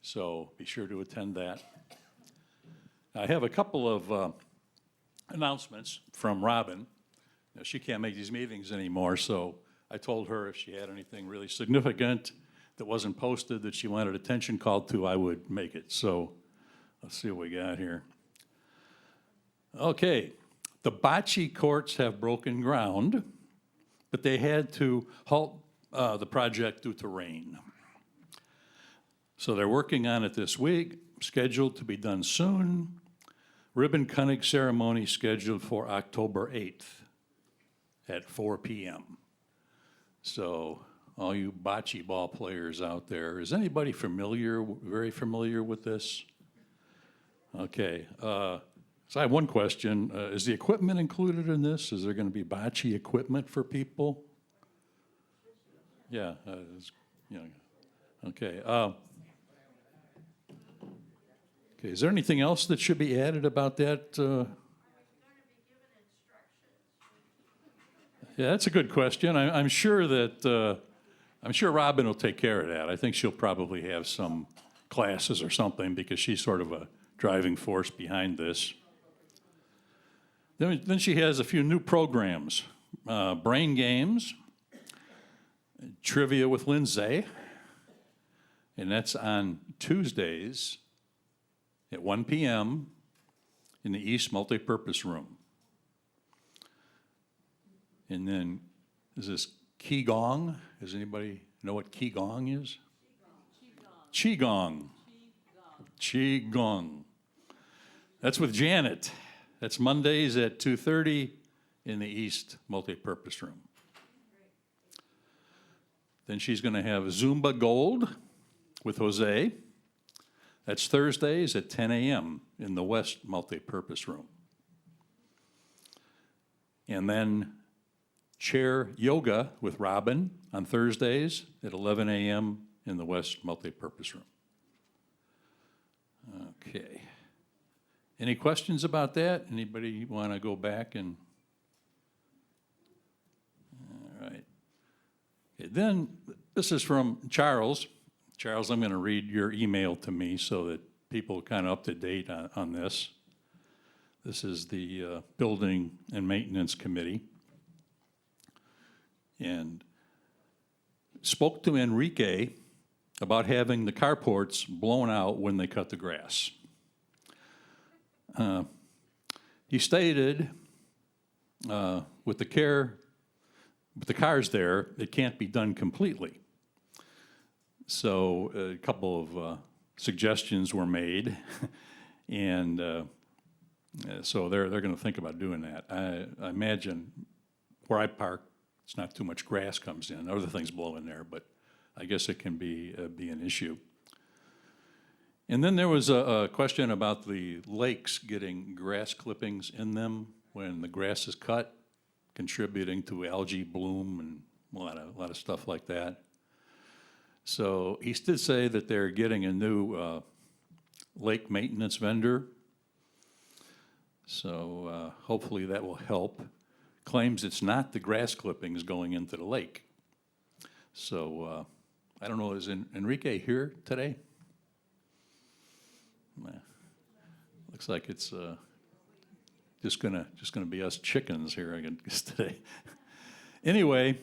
So be sure to attend that. I have a couple of announcements from Robin. Now, she can't make these meetings anymore, so I told her if she had anything really significant that wasn't posted that she wanted attention called to, I would make it. So let's see what we got here. Okay, the bocce courts have broken ground, but they had to halt the project due to rain. So they're working on it this week, scheduled to be done soon. Ribbon cutting ceremony scheduled for October 8th at 4 p.m. So all you bocce ball players out there, is anybody very familiar with this? Okay, so I have one question. Is the equipment included in this? Is there going to be bocce equipment for people? Yeah, okay. Okay, is there anything else that should be added about that? Yeah, that's a good question. I'm sure that, I'm sure Robin will take care of that. I think she'll probably have some classes or something because she's sort of a driving force behind this. Then she has a few new programs, Brain Games, Trivia with Lindsay, and that's on Tuesdays at 1 p.m. in the East Multipurpose Room. And then, is this Qigong? Does anybody know what Qigong is? Qigong. Qigong. That's with Janet. That's Mondays at 2:30 in the East Multipurpose Room. Then she's going to have Zumba Gold with Jose. That's Thursdays at 10 a.m. in the West Multipurpose Room. And then Chair Yoga with Robin on Thursdays at 11 a.m. in the West Multipurpose Room. Okay. Any questions about that? Anybody want to go back and? All right. Okay, then this is from Charles. Charles, I'm going to read your email to me so that people are kind of up to date on this. This is the Building and Maintenance Committee. And spoke to Enrique about having the carports blown out when they cut the grass. He stated, with the cars there, it can't be done completely. So a couple of suggestions were made, and so they're going to think about doing that. I imagine where I park, it's not too much grass comes in. Other things blow in there, but I guess it can be an issue. And then there was a question about the lakes getting grass clippings in them when the grass is cut, contributing to algae bloom and a lot of stuff like that. So he did say that they're getting a new lake maintenance vendor. So hopefully that will help. Claims it's not the grass clippings going into the lake. So I don't know, is Enrique here today? Looks like it's just gonna be us chickens here, I guess, today. Anyway,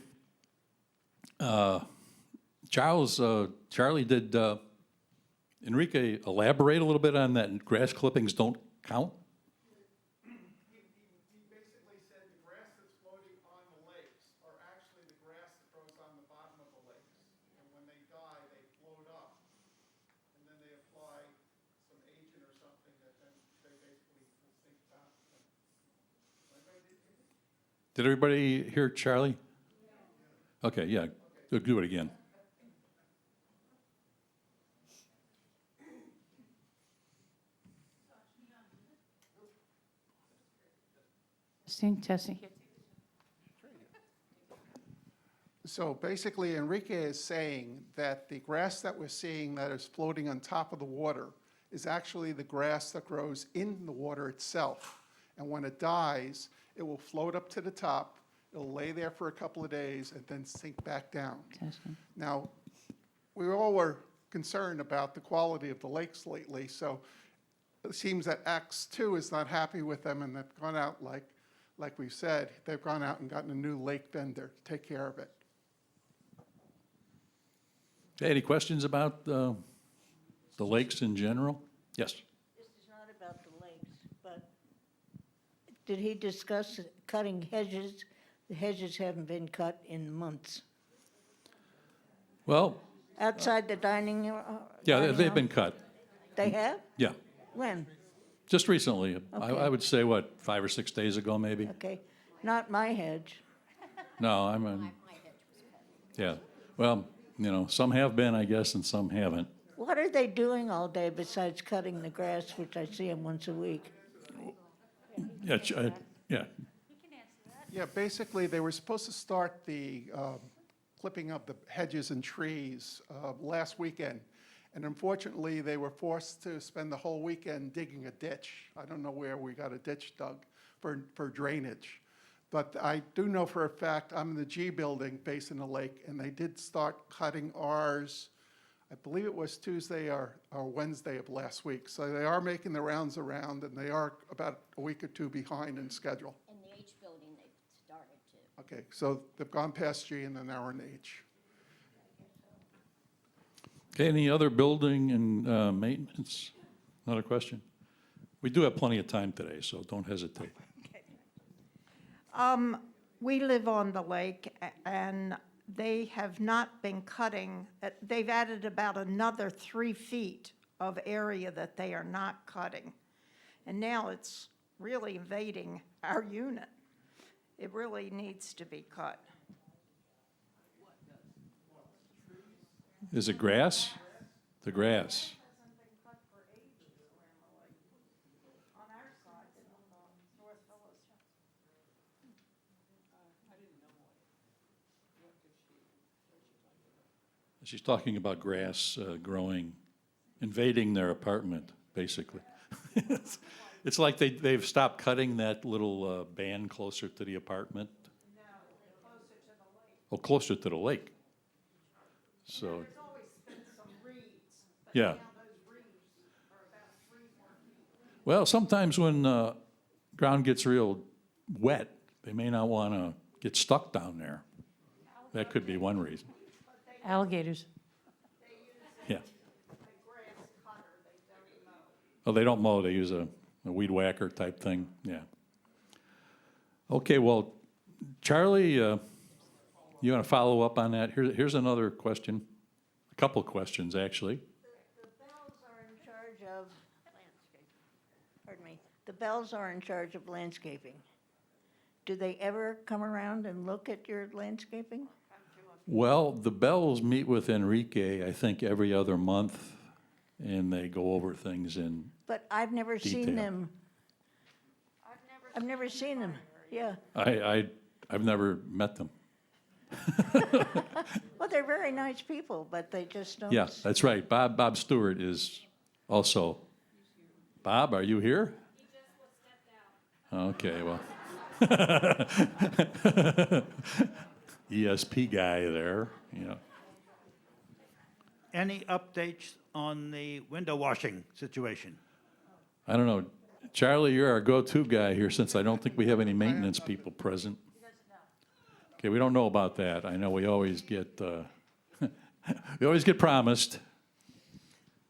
Charlie, did Enrique elaborate a little bit on that grass clippings don't count? He basically said the grass that's floating on the lakes are actually the grass that grows on the bottom of the lakes. And when they die, they float up. And then they apply some agent or something that then they basically will sink down. Did everybody hear Charlie? Okay, yeah, do it again. Testing. So basically, Enrique is saying that the grass that we're seeing that is floating on top of the water is actually the grass that grows in the water itself. And when it dies, it will float up to the top, it'll lay there for a couple of days, and then sink back down. Testing. Now, we all were concern about the quality of the lakes lately. So it seems that Acts 2 is not happy with them, and they've gone out, like we've said, they've gone out and gotten a new lake vendor to take care of it. Okay, any questions about the lakes in general? Yes. This is not about the lakes, but did he discuss cutting hedges? The hedges haven't been cut in months. Well, Outside the dining. yeah, dining they've hall? been cut. They have? Yeah, When? just recently. I Okay. would say, what, 5 or 6 days ago, maybe? Okay, not my hedge. No, yeah. Well, you know, some have been, I guess, and some haven't. What are they doing all day besides cutting the grass, which I see them once a week? Yeah, yeah. Yeah, basically, they were supposed to start the clipping of the hedges and trees last weekend. And unfortunately, they were forced to spend the whole weekend digging a ditch. I don't know where we got a ditch dug for drainage. But I do know for a fact, I'm in the G building facing the lake, and they did start cutting ours, I believe it was Tuesday or Wednesday of last week. So they are making the rounds around, and they are about a week or two behind in schedule. In the H building, they started to. Okay, so they've gone past G and then now we're in H. Okay, any other building and maintenance? Another question? We do have plenty of time today, so don't hesitate. We live on the lake, and they have not been cutting. They've added about another 3 feet of area that they are not cutting. And now it's really invading our unit. It really needs to be cut. Is it grass? The grass. On our side, North Phillips. She's talking about grass growing, invading their apartment, basically. It's like they've stopped cutting that little band closer to the apartment. No, closer to the lake. Oh, closer to the lake. So, There's always been some reeds. But yeah. now those reeds are about 3 more feet. Well, sometimes when ground gets real wet, they may not want to get stuck down there. That could be one reason. Alligators. Yeah. The grass cutter, they don't mow. Oh, they don't mow, they use a weed whacker type thing, yeah. Okay, well, Charlie, you want to follow up on that? Here's another question, a couple questions, actually. The Bells are in charge of landscaping. Pardon me. The Bells are in charge of landscaping. Do they ever come around and look at your landscaping? Well, the Bells meet with Enrique, I think, every other month, and they go over things in, But I've never seen Detail. them. I've never seen them, yeah. I've never met them. Well, they're very nice people, but they just don't. Yeah, that's right. Bob Stewart is also. Bob, are you here? He just stepped out. Okay, well. ESP guy there, you know. Any updates on the window washing situation? I don't know. Charlie, you're our go-to guy here since I don't think we have any maintenance people present. Okay, we don't know about that. I know we always get, we always get promised.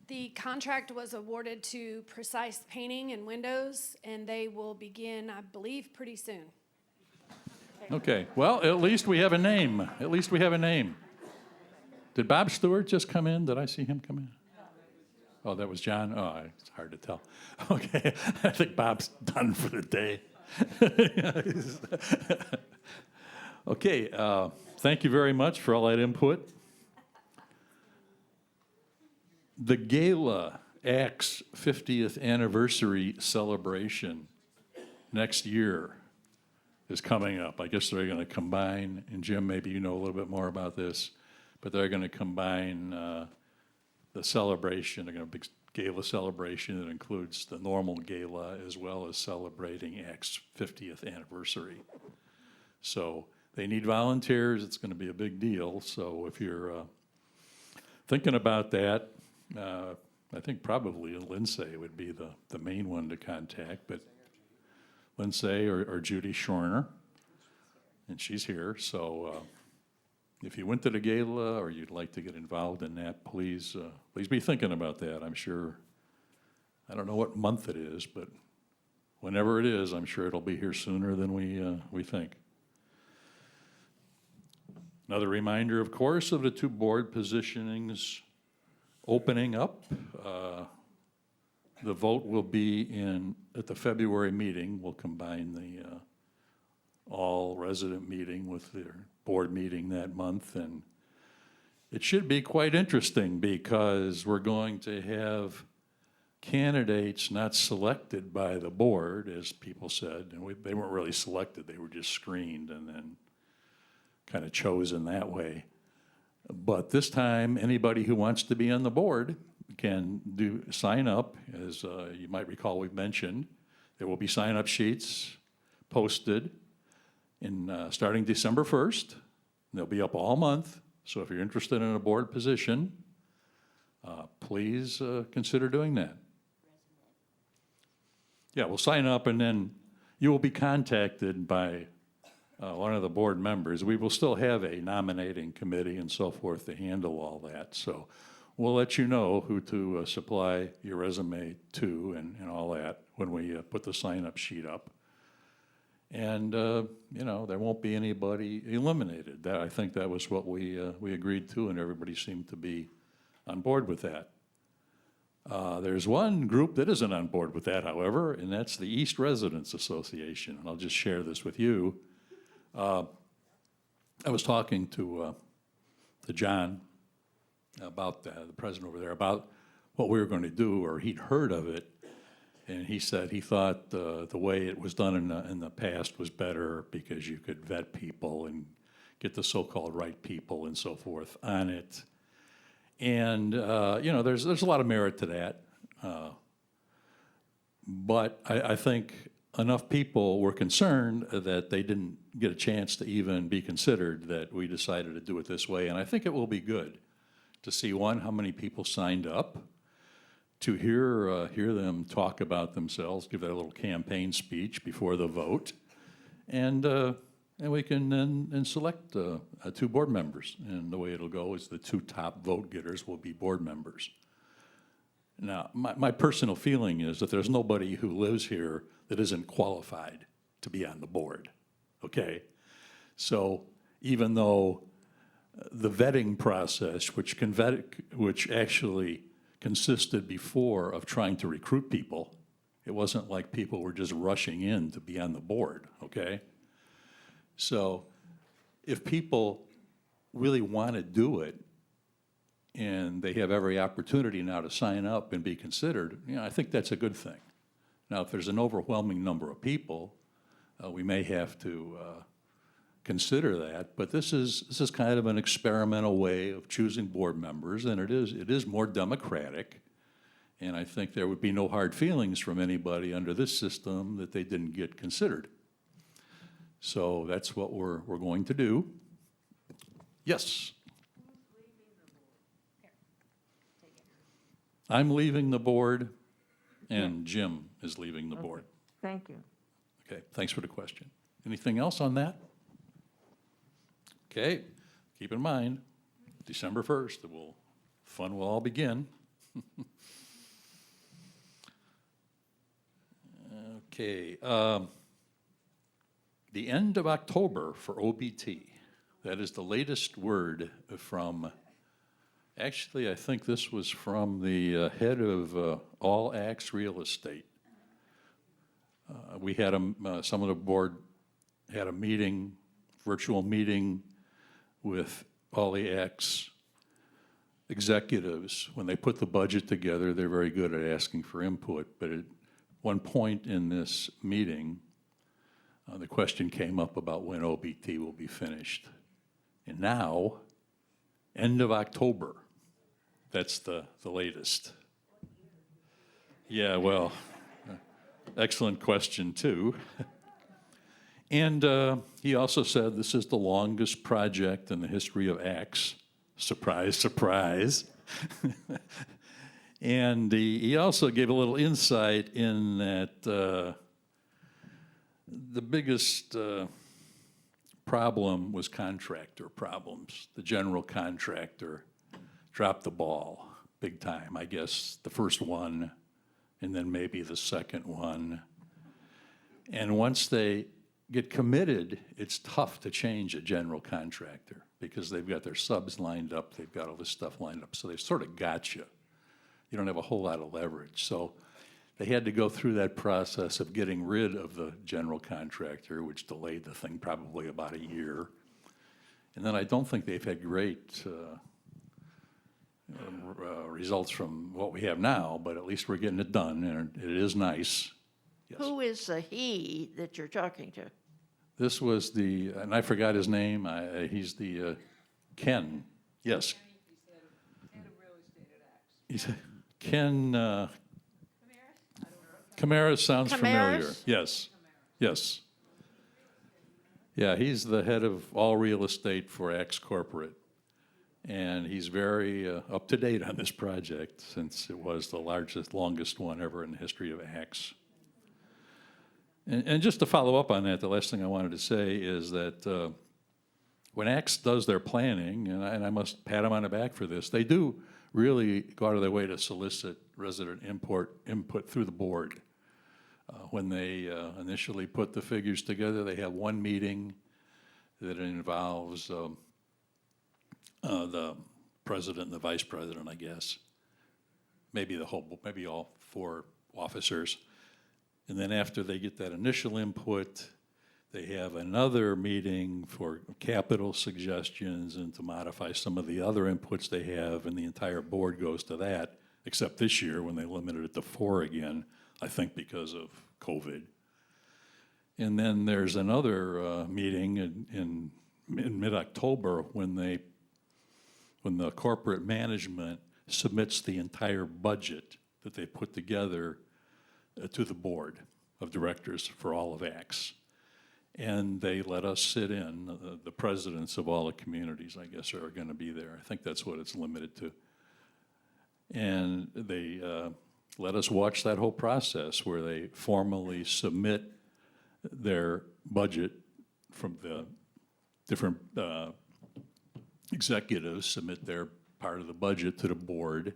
The contract was awarded to Precise Painting and Windows, and they will begin, I believe, pretty soon. Okay, well, at least we have a name. At least we have a name. Did Bob Stewart just come in? Did I see him come in? Oh, that was John? Oh, it's hard to tell. Okay, I think Bob's done for the day. Okay, thank you very much for all that input. The Gala Acts 50th anniversary celebration next year is coming up. I guess they're going to combine, and Jim, maybe you know a little bit more about this, but they're going to combine the celebration. They're going to have a big gala celebration that includes the normal gala as well as celebrating Acts 50th anniversary. So they need volunteers. It's going to be a big deal. So if you're thinking about that. I think probably Lindsay would be the main one to contact, but Lindsay or Judy Schorner, and she's here, so if you went to the gala or you'd like to get involved in that, please be thinking about that. I'm sure, I don't know what month it is, but whenever it is, I'm sure it'll be here sooner than we think. Another reminder, of course, of the two board positionings opening up. The vote will be at the February meeting. We'll combine the all resident meeting with their board meeting that month. And it should be quite interesting because we're going to have candidates not selected by the board, as people said. And they weren't really selected. They were just screened and then kind of chosen that way. But this time, anybody who wants to be on the board can sign up. As you might recall, we've mentioned, there will be sign-up sheets posted starting December 1st. They'll be up all month. So if you're interested in a board position, please consider doing that. Yeah, we'll sign up and then you will be contacted by one of the board members. We will still have a nominating committee and so forth to handle all that. So we'll let you know who to supply your resume to and all that when we put the sign-up sheet up. And, there won't be anybody eliminated. I think that was what we agreed to, and everybody seemed to be on board with that. There's one group that isn't on board with that, however, and that's the East Residents Association. And I'll just share this with you. I was talking to John about the president over there about what we were going to do, or he'd heard of it, and he said he thought the way it was done in the past was better because you could vet people and get the so-called right people and so forth on it. And there's a lot of merit to that, but I think enough people were concerned that they didn't get a chance to even be considered that we decided to do it this way. And I think it will be good to see, one, how many people signed up, to hear them talk about themselves, give that little campaign speech before the vote, and we can then select two board members. And the way it'll go is the two top vote getters will be board members. Now, my personal feeling is that there's nobody who lives here that isn't qualified to be on the board, okay? So even though the vetting process, which actually consisted before of trying to recruit people, it wasn't like people were just rushing in to be on the board, okay? So if people really want to do it, and they have every opportunity now to sign up and be considered, I think that's a good thing. Now, if there's an overwhelming number of people, we may have to consider that, but this is kind of an experimental way of choosing board members, and it is more democratic, and I think there would be no hard feelings from anybody under this system that they didn't get considered. So that's what we're going to do. Yes? I'm leaving the board, and Jim is leaving the board. Thank you. Okay, thanks for the question. Anything else on that? Okay, keep in mind, December 1st, fun will all begin. Okay, the end of October for OBT. That is the latest word from, actually, I think this was from the head of All Acts Real Estate. We had some of the board had a meeting, virtual meeting with all the Acts executives. When they put the budget together, they're very good at asking for input, but at one point in this meeting, the question came up about when OBT will be finished. And now, end of October, that's the latest. Yeah, well, excellent question too. And he also said this is the longest project in the history of Acts. Surprise, surprise. And he also gave a little insight in that the biggest problem was contractor problems. The general contractor dropped the ball big time. I guess the first one, and then maybe the second one. And once they get committed, it's tough to change a general contractor because they've got their subs lined up, they've got all this stuff lined up, so they sort of got you. You don't have a whole lot of leverage. So they had to go through that process of getting rid of the general contractor, which delayed the thing probably about a year. And then I don't think they've had great results from what we have now, but at least we're getting it done, and it is nice. Yes. Who is the he that you're talking to? This was the, and I forgot his name, he's the, Ken, yes. He's Ken, Camaras sounds familiar. Camaras? Yes, yes. Yeah, he's the head of all real estate for Axe Corporate. And he's very up to date on this project since it was the largest, longest one ever in the history of Axe. And just to follow up on that, the last thing I wanted to say is that when Axe does their planning, and I must pat them on the back for this, they do really go out of their way to solicit resident input through the board. When they initially put the figures together, they have one meeting that involves the president and the vice president, I guess. Maybe all four officers. And then after they get that initial input, they have another meeting for capital suggestions and to modify some of the other inputs they have, and the entire board goes to that, except this year when they limited it to 4 again, I think because of COVID. And then there's another meeting in mid-October when the corporate management submits the entire budget that they put together to the board of directors for all of Axe. And they let us sit in, the presidents of all the communities, I guess, are gonna be there. I think that's what it's limited to. And they let us watch that whole process where they formally submit their budget from the different executives, submit their part of the budget to the board,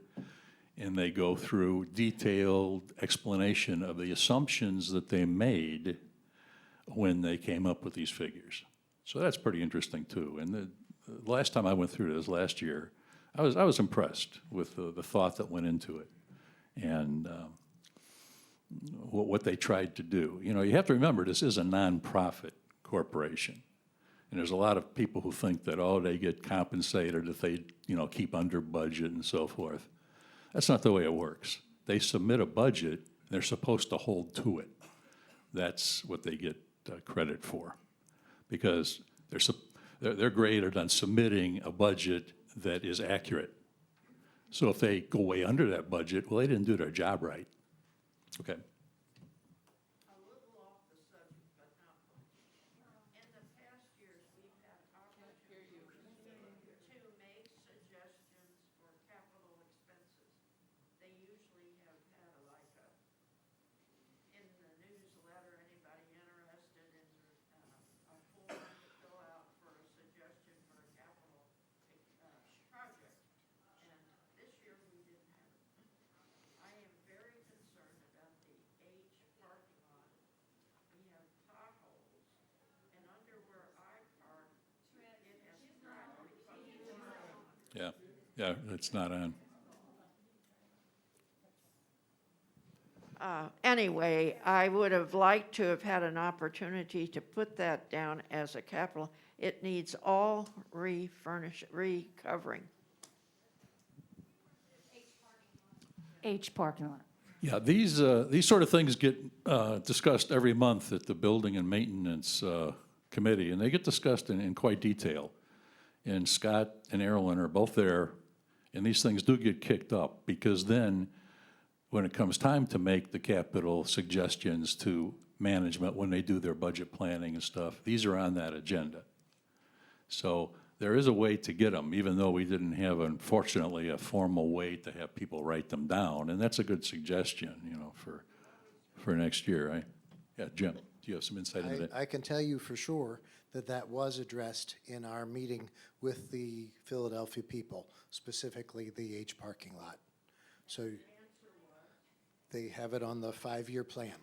and they go through detailed explanation of the assumptions that they made when they came up with these figures. So that's pretty interesting too. And the last time I went through this last year, I was impressed with the thought that went into it and what they tried to do. You know, you have to remember this is a nonprofit corporation. And there's a lot of people who think that, oh, they get compensated if they, keep under budget and so forth. That's not the way it works. They submit a budget, they're supposed to hold to it. That's what they get credit for. Because they're graded on submitting a budget that is accurate. So if they go way under that budget, well, they didn't do their job right. Okay. A little off the subject, but not much. In the past years, we've had opportunities to make suggestions for capital expenses. They usually have had in the newsletter, anybody interested in a form to fill out for a suggestion for a capital project. And this year, we didn't have it. I am very concerned about the H parking lot. We have potholes, and under where I park, it has cracked. Yeah, it's not on. Anyway, I would have liked to have had an opportunity to put that down as a capital. It needs all recovering. H parking lot. Yeah, these sort of things get discussed every month at the Building and Maintenance Committee, and they get discussed in quite detail. And Scott and Erilyn are both there, and these things do get kicked up, because then, when it comes time to make the capital suggestions to management when they do their budget planning and stuff, these are on that agenda. So there is a way to get them, even though we didn't have, unfortunately, a formal way to have people write them down. And that's a good suggestion, you know, for next year, right? Yeah, Jim, do you have some insight into that? I can tell you for sure that that was addressed in our meeting with the Philadelphia people, specifically the H parking lot. So they have it on the 5-year plan.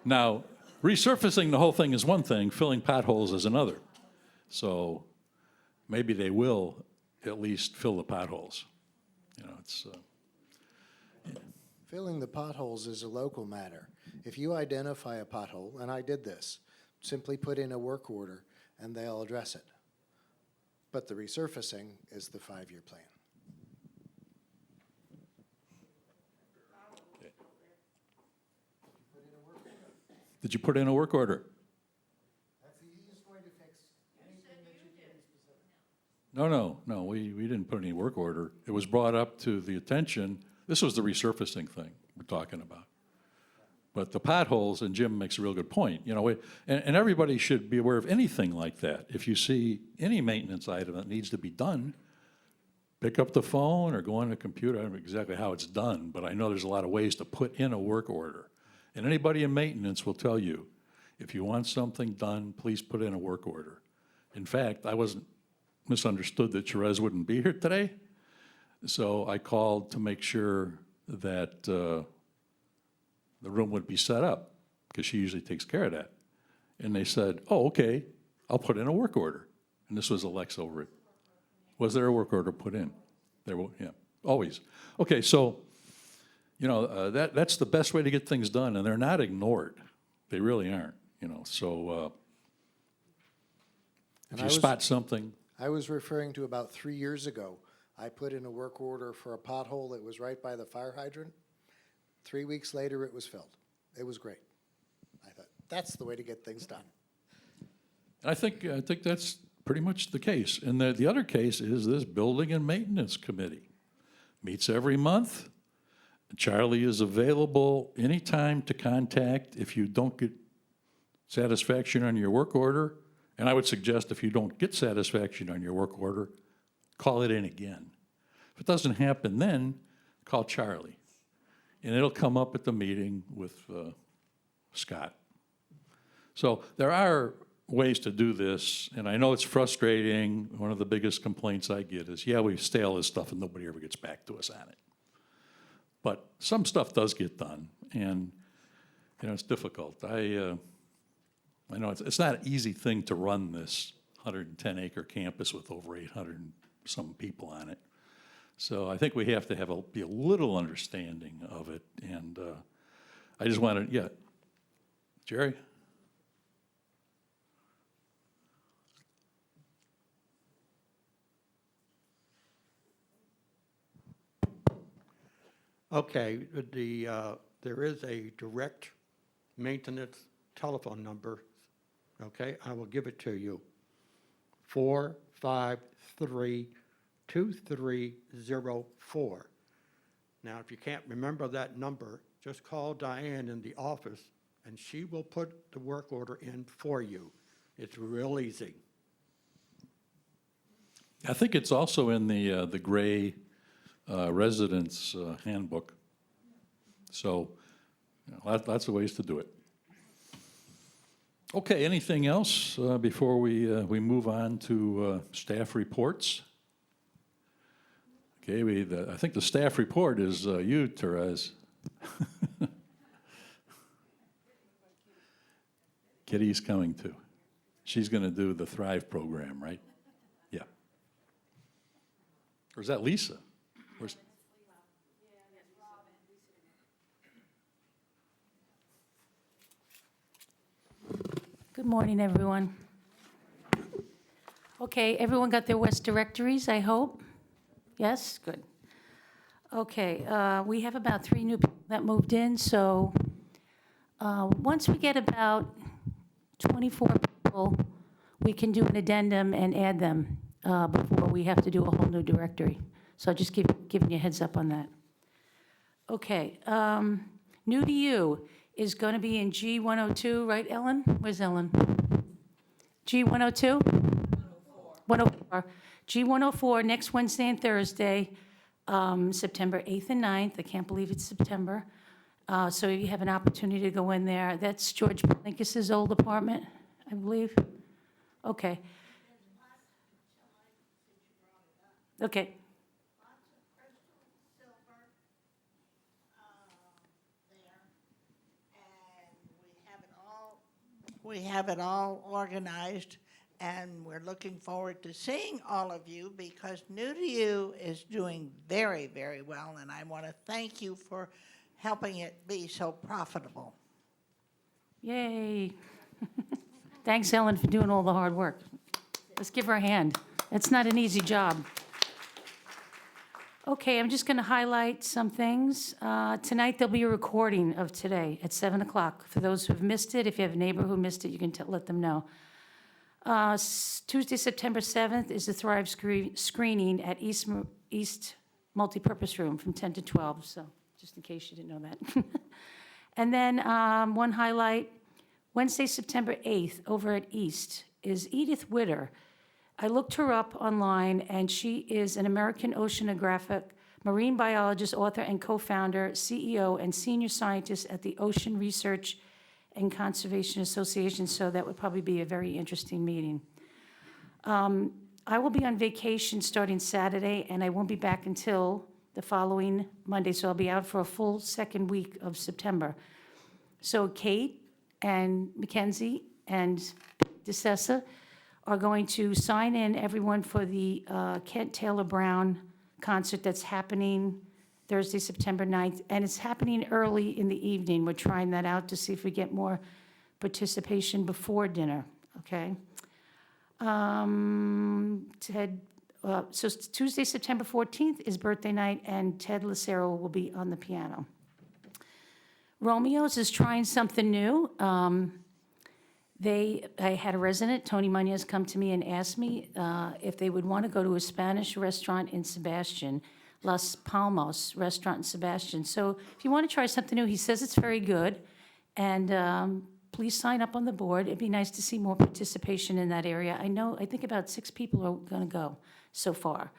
Now, resurfacing the whole thing is one thing, filling potholes is another. So maybe they will at least fill the potholes. You know, it's, Filling the potholes is a local matter. If you identify a pothole, and I did this, simply put in a work order and they'll address it. But the resurfacing is the 5-year plan. did you put in a work order? That's the easiest way to fix anything that you can be specific. No, we didn't put any work order. It was brought up to the attention, this was the resurfacing thing we're talking about. But the potholes, and Jim makes a real good point, you know, and everybody should be aware of anything like that. If you see any maintenance item that needs to be done, pick up the phone or go on the computer. I don't know exactly how it's done, but I know there's a lot of ways to put in a work order. And anybody in maintenance will tell you, if you want something done, please put in a work order. In fact, I wasn't misunderstood that Therese wouldn't be here today, so I called to make sure that the room would be set up, because she usually takes care of that. And they said, oh, okay, I'll put in a work order. And this was Alexa over it. Was there a work order put in? There, yeah, always. Okay, so, you know, that's the best way to get things done, and they're not ignored. They really aren't, you know, so if And you I was- spot something, I was referring to about 3 years ago. I put in a work order for a pothole that was right by the fire hydrant. 3 weeks later, it was filled. It was great. I thought, that's the way to get things done. I think that's pretty much the case. And the other case is this Building and Maintenance Committee. Meets every month. Charlie is available anytime to contact if you don't get satisfaction on your work order. And I would suggest if you don't get satisfaction on your work order, call it in again. If it doesn't happen then, call Charlie. And it'll come up at the meeting with Scott. So there are ways to do this, and I know it's frustrating. One of the biggest complaints I get is, yeah, we stale this stuff and nobody ever gets back to us on it. But some stuff does get done, and, you know, it's difficult. I know it's not an easy thing to run this 110-acre campus with over 800 and some people on it. So I think we have to be a little understanding of it, and I just wanted, yeah. Jerry? Okay, there is a direct maintenance telephone number, okay? I will give it to you. 453-2304. Now, if you can't remember that number, just call Diane in the office, and she will put the work order in for you. It's real easy. I think it's also in the gray residence handbook. So, you know, lots of ways to do it. Okay, anything else before we move on to staff reports? Okay, I think the staff report is you, Therese. Kitty's coming too. She's going to do the Thrive program, right? Yeah. Or is that Lisa? Where's, Good morning, everyone. Okay, everyone got their West directories, I hope? Yes, good. Okay, we have about 3 new people that moved in, so once we get about 24 people, we can do an addendum and add them before we have to do a whole new directory. So just giving you a heads up on that. Okay, new to you is going to be in G102, right, Ellen? Where's Ellen? G102? 104. G104, next Wednesday and Thursday, September 8th and 9th. I can't believe it's September. So you have an opportunity to go in there. That's George Palinkis's old apartment, I believe. Okay. Okay. We have it all organized, and we're looking forward to seeing all of you because New to You is doing very, very well, and I want to thank you for helping it be so profitable. Yay. Thanks, Ellen, for doing all the hard work. Let's give her a hand. It's not an easy job. Okay, I'm just going to highlight some things. Tonight, there'll be a recording of today at 7 o'clock. For those who have missed it, if you have a neighbor who missed it, you can let them know. Tuesday, September 7th is the Thrive screening at East Multipurpose Room from 10 to 12, so just in case you didn't know that. And then one highlight, Wednesday, September 8th, over at East, is Edith Witter. I looked her up online, and she is an American oceanographic, marine biologist, author, and co-founder, CEO, and senior scientist at the Ocean Research and Conservation Association, so that would probably be a very interesting meeting. I will be on vacation starting Saturday, and I won't be back until the following Monday, so I'll be out for a full second week of September. So Kate and Mackenzie and DeSessa are going to sign in everyone for the Kent Taylor Brown concert that's happening Thursday, September 9th, and it's happening early in the evening. We're trying that out to see if we get more participation before dinner, okay? So Tuesday, September 14th is birthday night, and Ted Lucero will be on the piano. Romeo's is trying something new. I had a resident, Tony Munoz, come to me and ask me if they would want to go to a Spanish restaurant in Sebastian, Las Palmas Restaurant in Sebastian. So if you want to try something new, he says it's very good, and please sign up on the board. It'd be nice to see more participation in that area. I think about 6 people are going to go so far.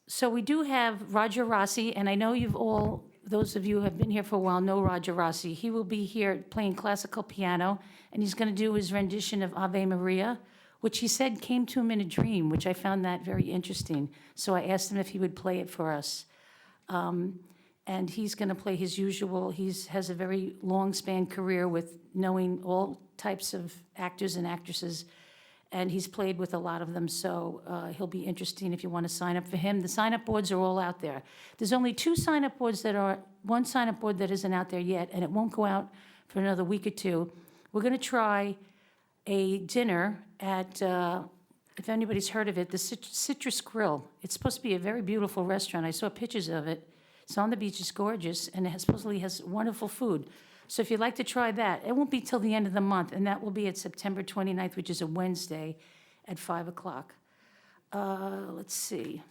So we do have Roger Rossi, and I know those of you who have been here for a while know Roger Rossi. He will be here playing classical piano, and he's going to do his rendition of Ave Maria, which he said came to him in a dream, which I found that very interesting. So I asked him if he would play it for us. And he's going to play his usual. He has a very long span career with knowing all types of actors and actresses, and he's played with a lot of them, so he'll be interesting if you want to sign up for him. The sign-up boards are all out there. There's only 2 sign-up boards one sign-up board that isn't out there yet, and it won't go out for another week or 2. We're going to try a dinner at, if anybody's heard of it, the Citrus Grill. It's supposed to be a very beautiful restaurant. I saw pictures of it. It's on the beach, it's gorgeous, and it supposedly has wonderful food. So if you'd like to try that, it won't be till the end of the month, and that will be at September 29th, which is a Wednesday at 5 o'clock. Let's see.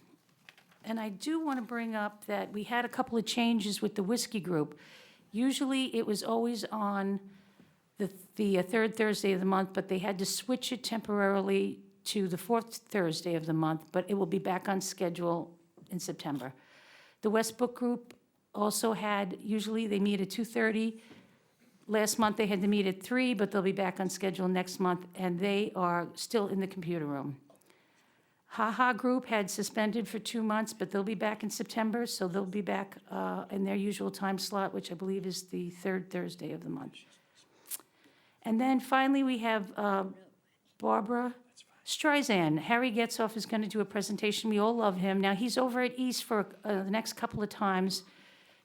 And I do want to bring up that we had a couple of changes with the whiskey group. Usually, it was always on the 3rd Thursday of the month, but they had to switch it temporarily to the 4th Thursday of the month, but it will be back on schedule in September. The Westbrook group also usually they meet at 2:30. Last month, they had to meet at 3, but they'll be back on schedule next month, and they are still in the computer room. Ha Group had suspended for 2 months, but they'll be back in September, so they'll be back in their usual time slot, which I believe is the 3rd Thursday of the month. And then finally, we have Barbara Streisand. Harry Getzoff is going to do a presentation. We all love him. Now, he's over at East for the next couple of times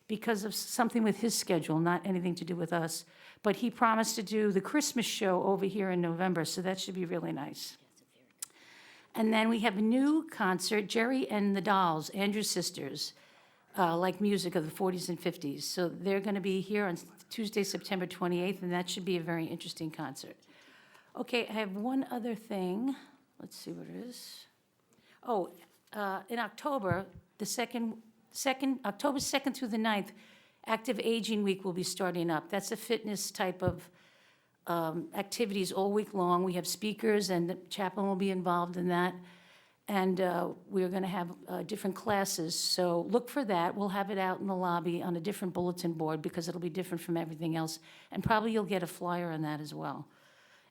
because of something with his schedule, not anything to do with us. But he promised to do the Christmas show over here in November, so that should be really nice. And then we have a new concert, Jerry and the Dolls, Andrews Sisters, like music of the 40s and 50s. So they're going to be here on Tuesday, September 28th, and that should be a very interesting concert. Okay, I have one other thing. Let's see what it is. Oh, in October, October 2nd through the 9th, Active Aging Week will be starting up. That's a fitness type of activities all week long. We have speakers, and the chaplain will be involved in that. And we're going to have different classes, so look for that. We'll have it out in the lobby on a different bulletin board because it'll be different from everything else. And probably you'll get a flyer on that as well.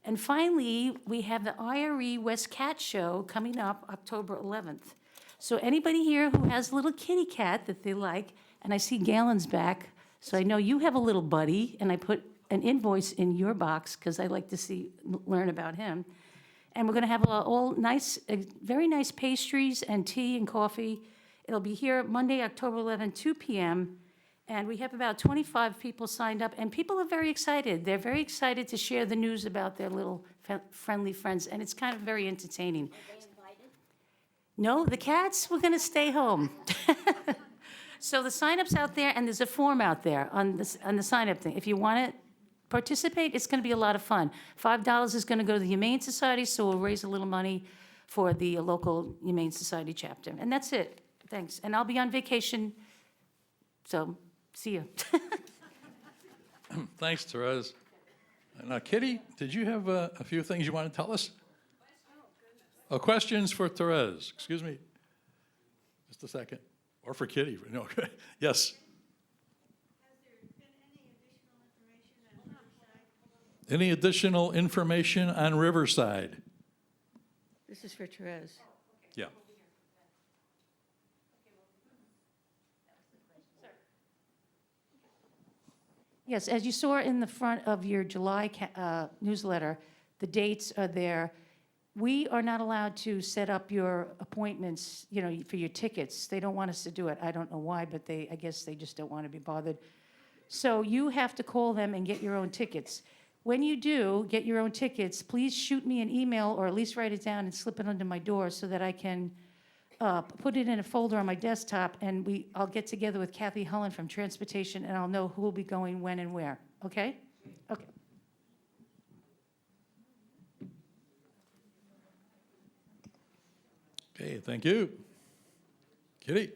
And finally, we have the IRE West Cat Show coming up October 11th. So anybody here who has a little kitty cat that they like, and I see Galen's back, so I know you have a little buddy, and I put an invoice in your box because I like to learn about him. And we're going to have very nice pastries and tea and coffee. It'll be here Monday, October 11th, 2 p.m. And we have about 25 people signed up, and people are very excited. They're very excited to share the news about their little friendly friends, and it's kind of very entertaining. Are they invited? No, the cats, we're going to stay home. So the sign-up's out there, and there's a form out there on the sign-up thing. If you want to participate, it's going to be a lot of fun. $5 is going to go to the Humane Society, so we'll raise a little money for the local Humane Society chapter. And that's it. Thanks. And I'll be on vacation, so see you. Thanks, Therese. Now, Kitty, did you have a few things you want to tell us? Oh, questions for Therese? Excuse me. Just a second. Or for Kitty. No, okay. Yes. Any additional information on Riverside? This is for Therese. Yeah. Yes, as you saw in the front of your July newsletter, the dates are there. We are not allowed to set up your appointments, for your tickets. They don't want us to do it. I don't know why, but I guess they just don't want to be bothered. So you have to call them and get your own tickets. When you do get your own tickets, please shoot me an email or at least write it down and slip it under my door so that I can put it in a folder on my desktop, and I'll get together with Kathy Hullen from Transportation, and I'll know who will be going when and where, okay? Okay. Okay, thank you. Kitty?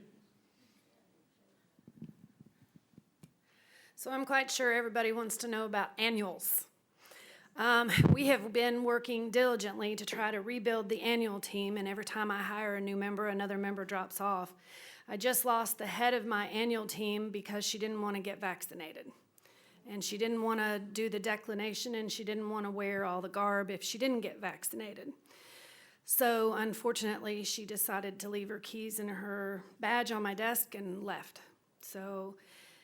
So I'm quite sure everybody wants to know about annuals. We have been working diligently to try to rebuild the annual team, and every time I hire a new member, another member drops off. I just lost the head of my annual team because she didn't want to get vaccinated. And she didn't want to do the declination, and she didn't want to wear all the garb if she didn't get vaccinated. So unfortunately, she decided to leave her keys and her badge on my desk and left. So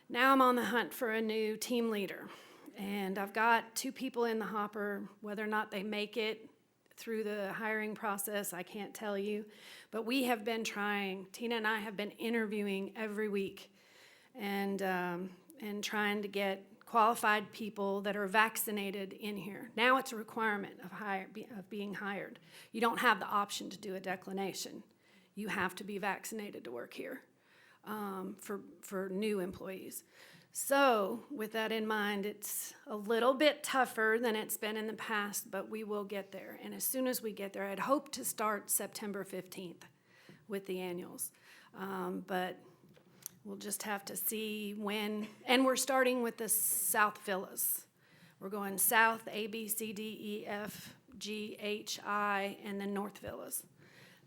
now I'm on the hunt for a new team leader. And I've got 2 people in the hopper. Whether or not they make it through the hiring process, I can't tell you. But we have been trying. Tina and I have been interviewing every week and trying to get qualified people that are vaccinated in here. Now it's a requirement of being hired. You don't have the option to do a declination. You have to be vaccinated to work here for new employees. So with that in mind, it's a little bit tougher than it's been in the past, but we will get there. And as soon as we get there, I'd hope to start September 15th with the annuals. But we'll just have to see when. And we're starting with the South Villas. We're going south, A, B, C, D, E, F, G, H, I, and then North Villas.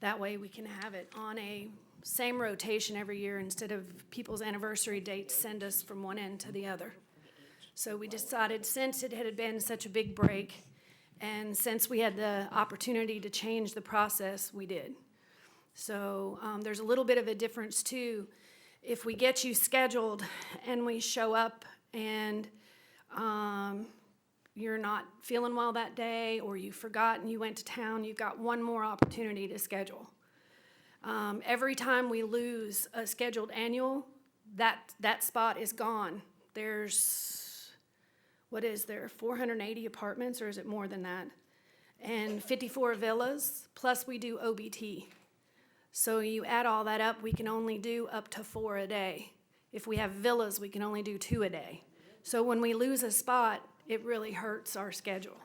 That way we can have it on a same rotation every year instead of people's anniversary dates send us from one end to the other. So we decided, since it had been such a big break, and since we had the opportunity to change the process, we did. So there's a little bit of a difference too. If we get you scheduled and we show up and you're not feeling well that day, or you forgot and you went to town, you've got one more opportunity to schedule. Every time we lose a scheduled annual, that spot is gone. There's, 480 apartments, or is it more than that? And 54 villas, plus we do OBT. So you add all that up, we can only do up to 4 a day. If we have villas, we can only do 2 a day. So when we lose a spot, it really hurts our schedule.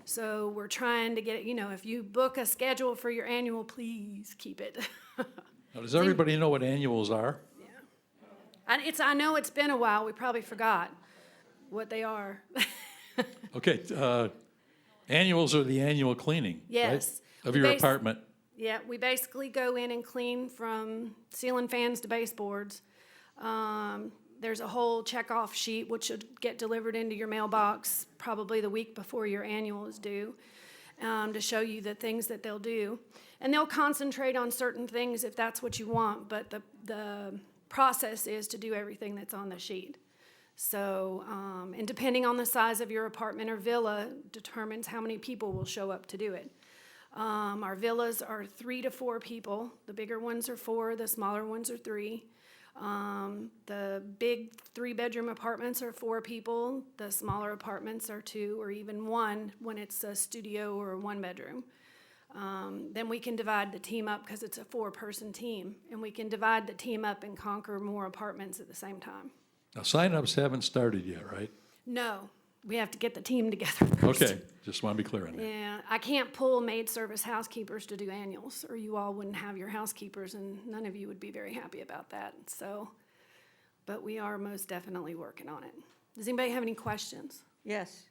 So we're trying to get, if you book a schedule for your annual, please keep it. Now, does everybody know what annuals are? I know it's been a while, we probably forgot what they are. Okay, annuals are the annual cleaning, right? Yes. Of We your base- apartment. Yeah, we basically go in and clean from ceiling fans to baseboards. There's a whole checkoff sheet which should get delivered into your mailbox probably the week before your annual is due, to show you the things that they'll do. And they'll concentrate on certain things if that's what you want, but the process is to do everything that's on the sheet. So, and depending on the size of your apartment or villa determines how many people will show up to do it. Our villas are 3 to 4 people. The bigger ones are 4, the smaller ones are 3. The big 3-bedroom apartments are 4 people. The smaller apartments are 2 or even 1 when it's a studio or a 1-bedroom. Then we can divide the team up because it's a 4-person team, and we can divide the team up and conquer more apartments at the same time. Now, signups haven't started yet, right? No, we have to get the team together first. Okay, just want to be clear on that. Yeah, I can't pull maid service housekeepers to do annuals, or you all wouldn't have your housekeepers, and none of you would be very happy about that, so. But we are most definitely working on it. Does anybody have any questions? Yes.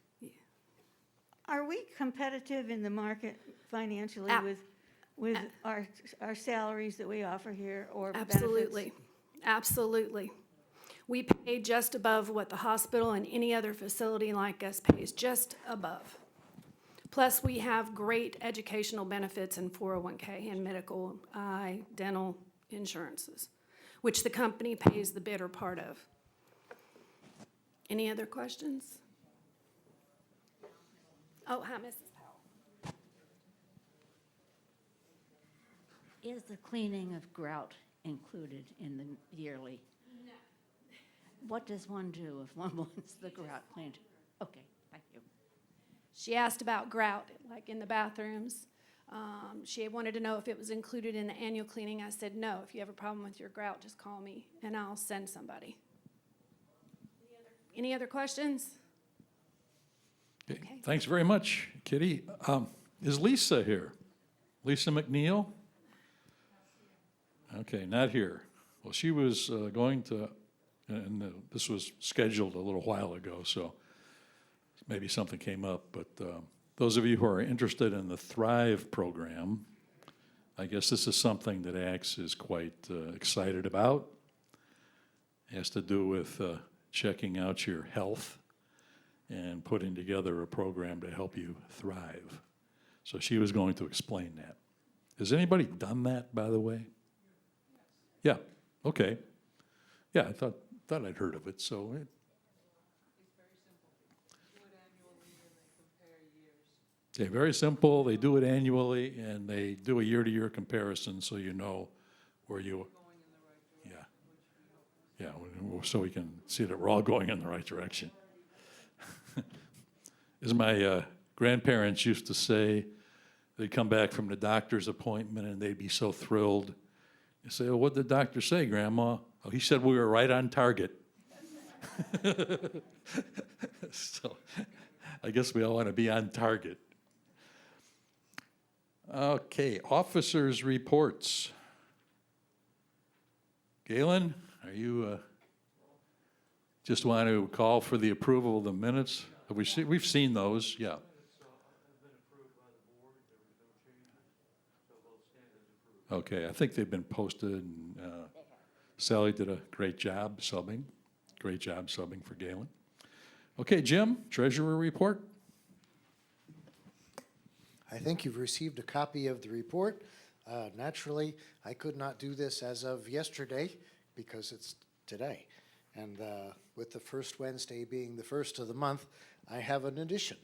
Are we competitive in the market financially Ab- with our salaries that we offer here or benefits? Absolutely, absolutely. We pay just above what the hospital and any other facility like us pays, just above. Plus, we have great educational benefits in 401K and medical, eye, dental insurances, which the company pays the better part of. Any other questions? Oh, hi, Mrs. Powell. Is the cleaning of grout included in the yearly? No. What does one do if one wants the grout cleaned? Okay, thank you. She asked about grout, like in the bathrooms. She wanted to know if it was included in the annual cleaning. I said, no, if you have a problem with your grout, just call me and I'll send somebody. Any other questions? Okay, thanks very much, Kitty. Is Lisa here? Lisa McNeil? Okay, not here. Well, she was going to, and this was scheduled a little while ago, so maybe something came up. But those of you who are interested in the Thrive program, I guess this is something that ACTS is quite excited about. It has to do with checking out your health and putting together a program to help you thrive. So she was going to explain that. Has anybody done that, by the way? Yeah, okay. Yeah, I thought I'd heard of it, so. It's very simple. Do it annually and they compare years. Okay, very simple. They do it annually and they do a year-to-year comparison so you know where you. Going in the right direction. Yeah. Yeah, so we can see that we're all going in the right direction. As my grandparents used to say, they'd come back from the doctor's appointment and they'd be so thrilled. You say, "Oh, what'd the doctor say, Grandma?" "Oh, he said we were right on target." So I guess we all want to be on target. Okay, officers' reports. Galen, are you just want to call for the approval of the minutes? Have we've seen those, yeah. Okay, I think they've been posted, and Sally did a great job subbing. Great job subbing for Galen. Okay, Jim, treasurer report. I think you've received a copy of the report. Naturally, I could not do this as of yesterday because it's today. And with the first Wednesday being the first of the month, I have an addition.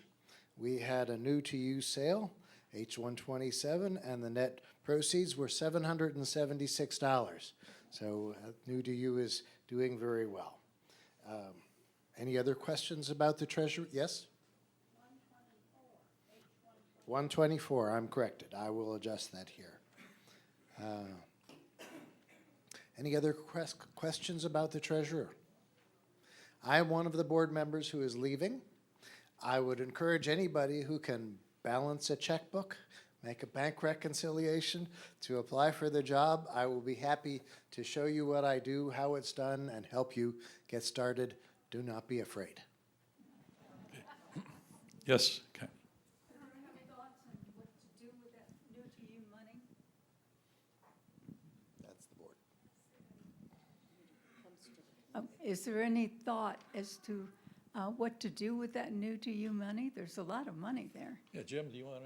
We had a new-to-use sale, H127, and the net proceeds were $776. So new-to-you is doing very well. Any other questions about the treasury? Yes? 124, I'm corrected. I will adjust that here. Any other questions about the treasurer? I am one of the board members who is leaving. I would encourage anybody who can balance a checkbook, make a bank reconciliation, to apply for the job. I will be happy to show you what I do, how it's done, and help you get started. Do not be afraid. Yes, okay. Any thoughts on what to do with that new to you money? That's the board. Is there any thought as to what to do with that new to you money? There's a lot of money there. Yeah, Jim, do you want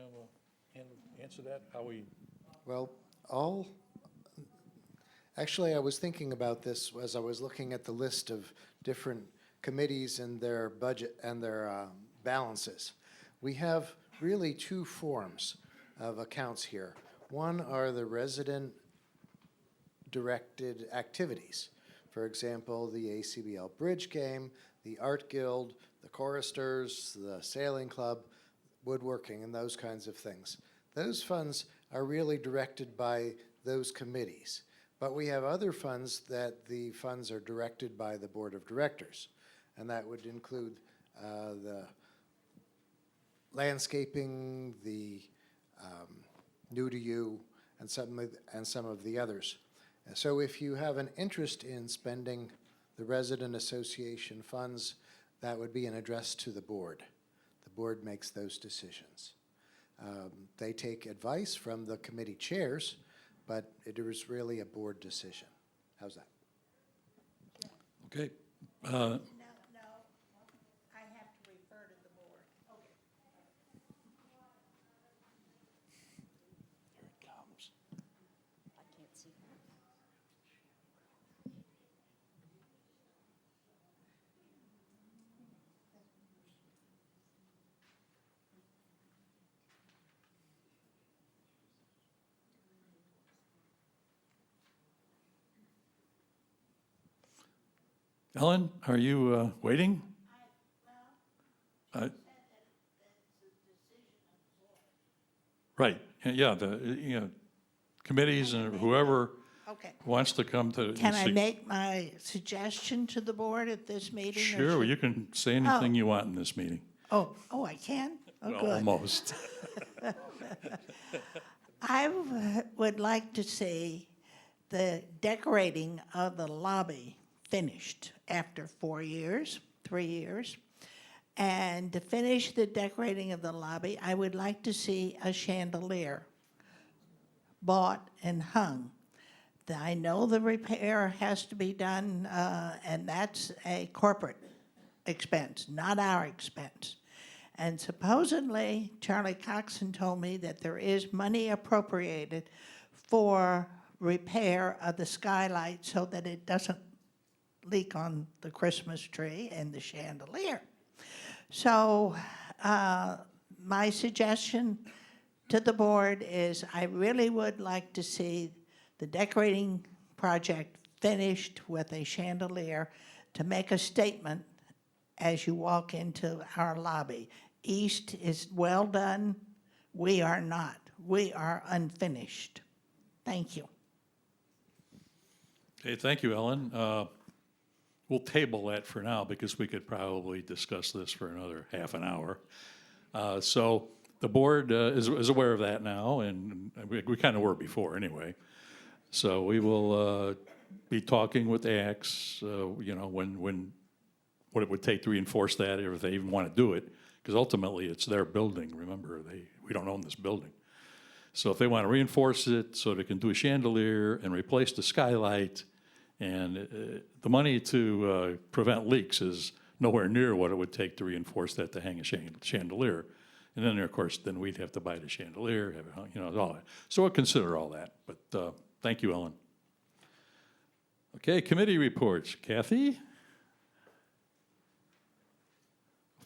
to answer that? How we? Well, actually, I was thinking about this as I was looking at the list of different committees and their budget and their balances. We have really two forms of accounts here. One are the resident-directed activities. For example, the ACBL Bridge Game, the Art Guild, the choristers, the sailing club, woodworking, and those kinds of things. Those funds are really directed by those committees. But we have other funds that the funds are directed by the board of directors. And that would include the landscaping, the new to you, and some of the others. And so if you have an interest in spending the resident association funds, that would be an address to the board. The board makes those decisions. They take advice from the committee chairs, but it is really a board decision. How's that? Okay. No, I have to refer to the board. Here it comes. I can't see. Ellen, are you waiting? Right, yeah, committees and whoever Okay. wants to come to. Can I make my suggestion to the board at this meeting? or Sure, should- you can say anything you want in this meeting. Oh, I can? Oh, Well, good. almost. I would like to see the decorating of the lobby finished after 4 years, 3 years. And to finish the decorating of the lobby, I would like to see a chandelier bought and hung. I know the repair has to be done, and that's a corporate expense, not our expense. And supposedly, Charlie Coxon told me that there is money appropriated for repair of the skylight so that it doesn't leak on the Christmas tree and the chandelier. So my suggestion to the board is I really would like to see the decorating project finished with a chandelier to make a statement as you walk into our lobby. East is well done. We are not. We are unfinished. Thank you. Okay, thank you, Ellen. We'll table that for now because we could probably discuss this for another half an hour. So the board is aware of that now, and we kind of were before anyway. So we will be talking with AX, when what it would take to reinforce that, or if they even want to do it, because ultimately it's their building. Remember, we don't own this building. So if they want to reinforce it so they can do a chandelier and replace the skylight, and the money to prevent leaks is nowhere near what it would take to reinforce that to hang a chandelier. And then, of course, then we'd have to buy the chandelier, have it hung, all that. So we'll consider all that. But thank you, Ellen. Okay, committee reports. Kathy?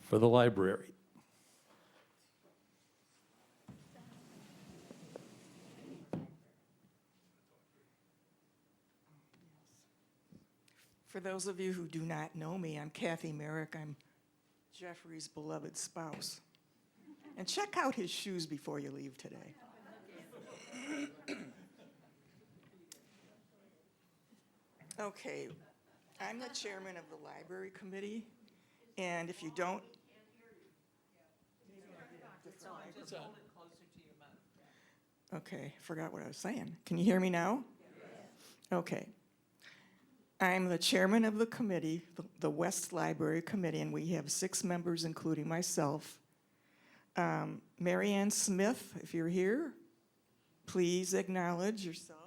For the library. For those of you who do not know me, I'm Kathy Merrick. I'm Jeffrey's beloved spouse. And check out his shoes before you leave today. Okay, I'm the chairman of the library committee, and if you don't... Okay, forgot what I was saying. Can you hear me now? Okay. I'm the chairman of the committee, the West Library Committee, and we have 6 members, including myself. Mary Ann Smith, if you're here, please acknowledge yourself.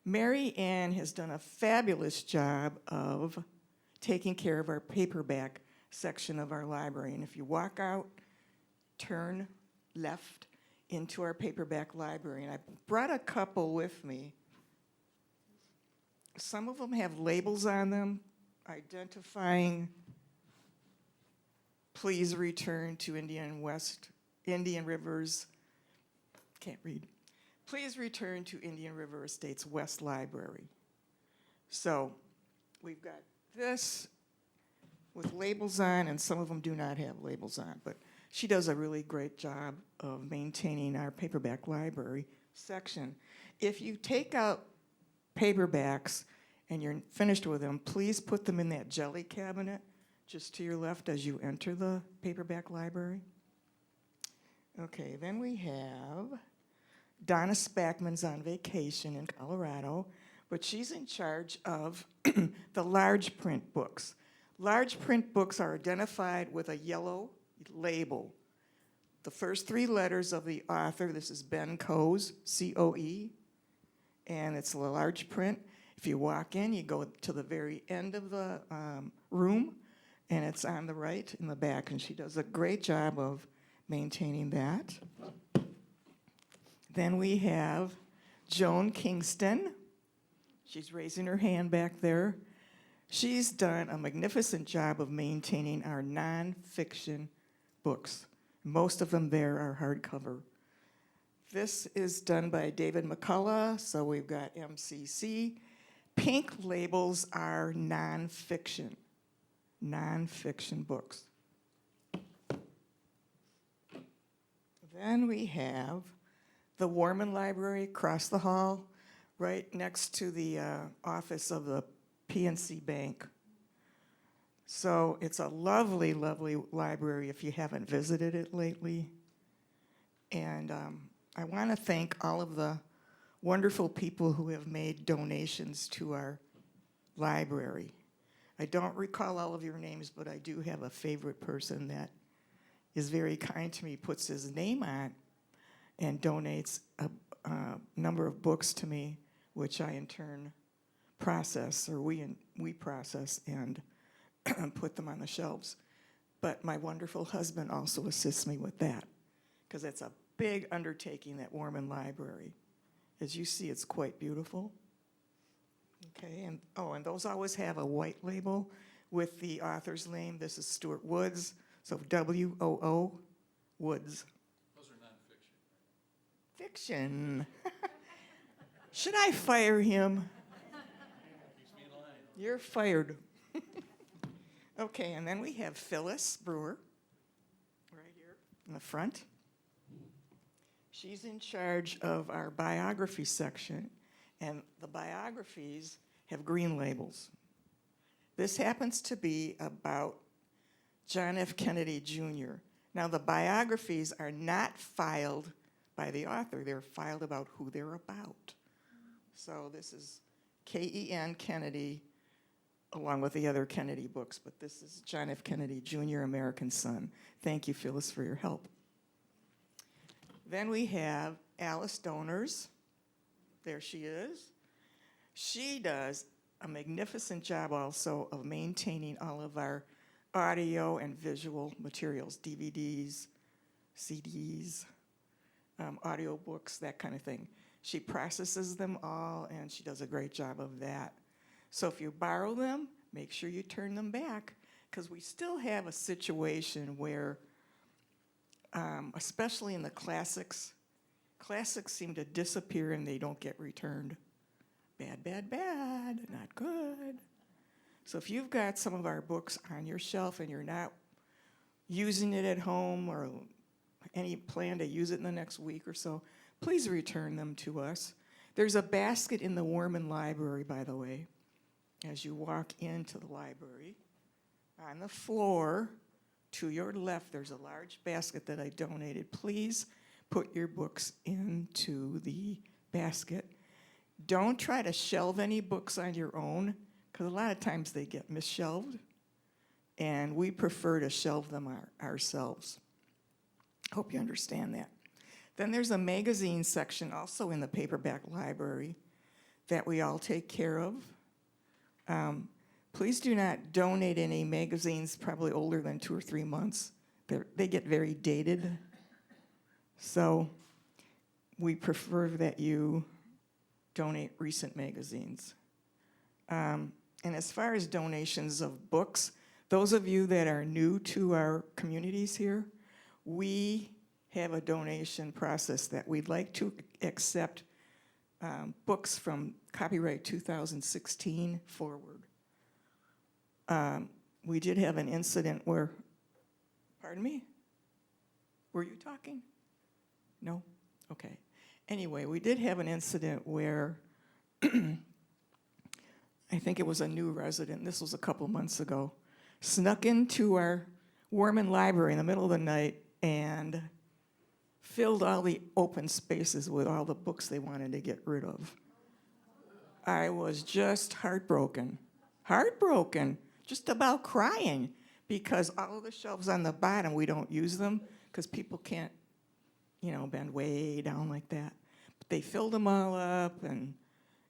Mary Ann has done a fabulous job of taking care of our paperback section of our library. And if you walk out, turn left into our paperback library. And I brought a couple with me. Some of them have labels on them identifying, please return to Indian Rivers, can't read. Please return to Indian River Estates West Library. So we've got this with labels on, and some of them do not have labels on, but she does a really great job of maintaining our paperback library section. If you take out paperbacks and you're finished with them, please put them in that jelly cabinet just to your left as you enter the paperback library. Okay, then we have Donna Spackman's on vacation in Colorado, but she's in charge of the large print books. Large print books are identified with a yellow label. The first three letters of the author, this is Ben Coe's, C-O-E, and it's a large print. If you walk in, you go to the very end of the room, and it's on the right in the back, and she does a great job of maintaining that. Then we have Joan Kingston. She's raising her hand back there. She's done a magnificent job of maintaining our nonfiction books. Most of them there are hardcover. This is done by David McCullough, so we've got MCC. Pink labels are nonfiction books. Then we have the Warman Library across the hall, right next to the office of the PNC Bank. So it's a lovely, lovely library if you haven't visited it lately. And I want to thank all of the wonderful people who have made donations to our library. I don't recall all of your names, but I do have a favorite person that is very kind to me, puts his name on, and donates a number of books to me, which I in turn process, or we process and put them on the shelves. But my wonderful husband also assists me with that, because it's a big undertaking, that Warman Library. As you see, it's quite beautiful. Okay, and those always have a white label with the author's name. This is Stuart Woods, so W-O-O, Woods. Those are nonfiction. Fiction. Should I fire him? Keeps me in line. You're fired. Okay, and then we have Phyllis Brewer, right here in the front. She's in charge of our biography section, and the biographies have green labels. This happens to be about John F. Kennedy Jr. Now, the biographies are not filed by the author. They're filed about who they're about. So this is K-E-N Kennedy, along with the other Kennedy books, but this is John F. Kennedy Jr., American Son. Thank you, Phyllis, for your help. Then we have Alice Donors. There she is. She does a magnificent job also of maintaining all of our audio and visual materials, DVDs, CDs, audio books, that kind of thing. She processes them all, and she does a great job of that. So if you borrow them, make sure you turn them back, because we still have a situation where, especially in the classics seem to disappear and they don't get returned. Bad, bad, bad, not good. So if you've got some of our books on your shelf and you're not using it at home or any plan to use it in the next week or so, please return them to us. There's a basket in the Warman Library, by the way, as you walk into the library. On the floor to your left, there's a large basket that I donated. Please put your books into the basket. Don't try to shelve any books on your own, because a lot of times they get misshelved, and we prefer to shelve them ourselves. Hope you understand that. Then there's a magazine section also in the paperback library that we all take care of. Please do not donate any magazines probably older than 2 or 3 months. They get very dated. So we prefer that you donate recent magazines. And as far as donations of books, those of you that are new to our communities here, we have a donation process that we'd like to accept books from copyright 2016 forward. We did have an incident where, pardon me? Were you talking? No? Okay. Anyway, we did have an incident where I think it was a new resident, this was a couple months ago, snuck into our Warman Library in the middle of the night and filled all the open spaces with all the books they wanted to get rid of. I was just heartbroken, just about crying, because all of the shelves on the bottom, we don't use them because people can't, bend way down like that. But they filled them all up and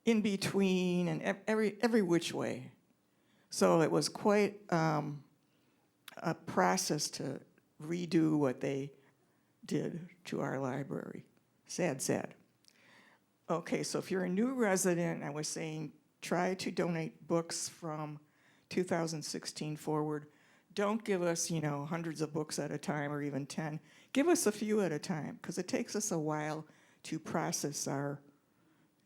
in between and every which way. So it was quite a process to redo what they did to our library. Sad. Okay, so if you're a new resident, I was saying try to donate books from 2016 forward. Don't give us, hundreds of books at a time or even 10. Give us a few at a time, because it takes us a while to process our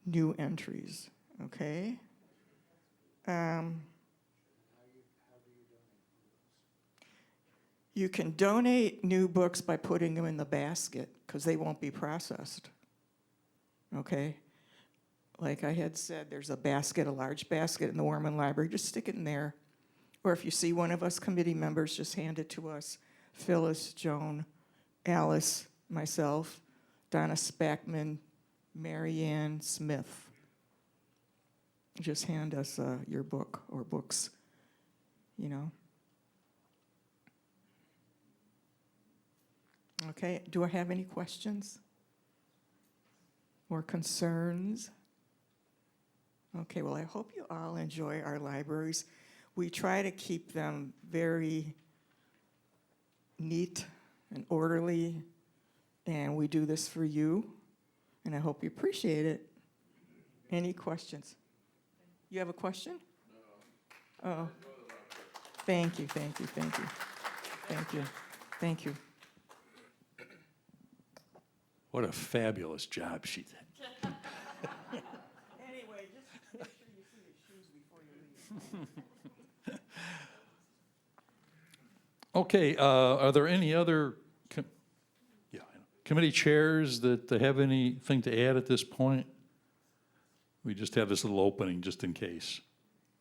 new entries, okay? You can donate new books by putting them in the basket, because they won't be processed, okay? Like I had said, there's a basket, a large basket in the Warman Library. Just stick it in there. Or if you see one of us committee members, just hand it to us. Phyllis, Joan, Alice, myself, Donna Spackman, Mary Ann Smith. Just hand us your book or books, Okay, do I have any questions or concerns? Okay, well, I hope you all enjoy our libraries. We try to keep them very neat and orderly, and we do this for you, and I hope you appreciate it. Any questions? You have a question? No. Oh. Thank you. What a fabulous job she did. Anyway, just make sure you see the shoes before you leave. Okay, are there any other committee chairs that have anything to add at this point? We just have this little opening just in case.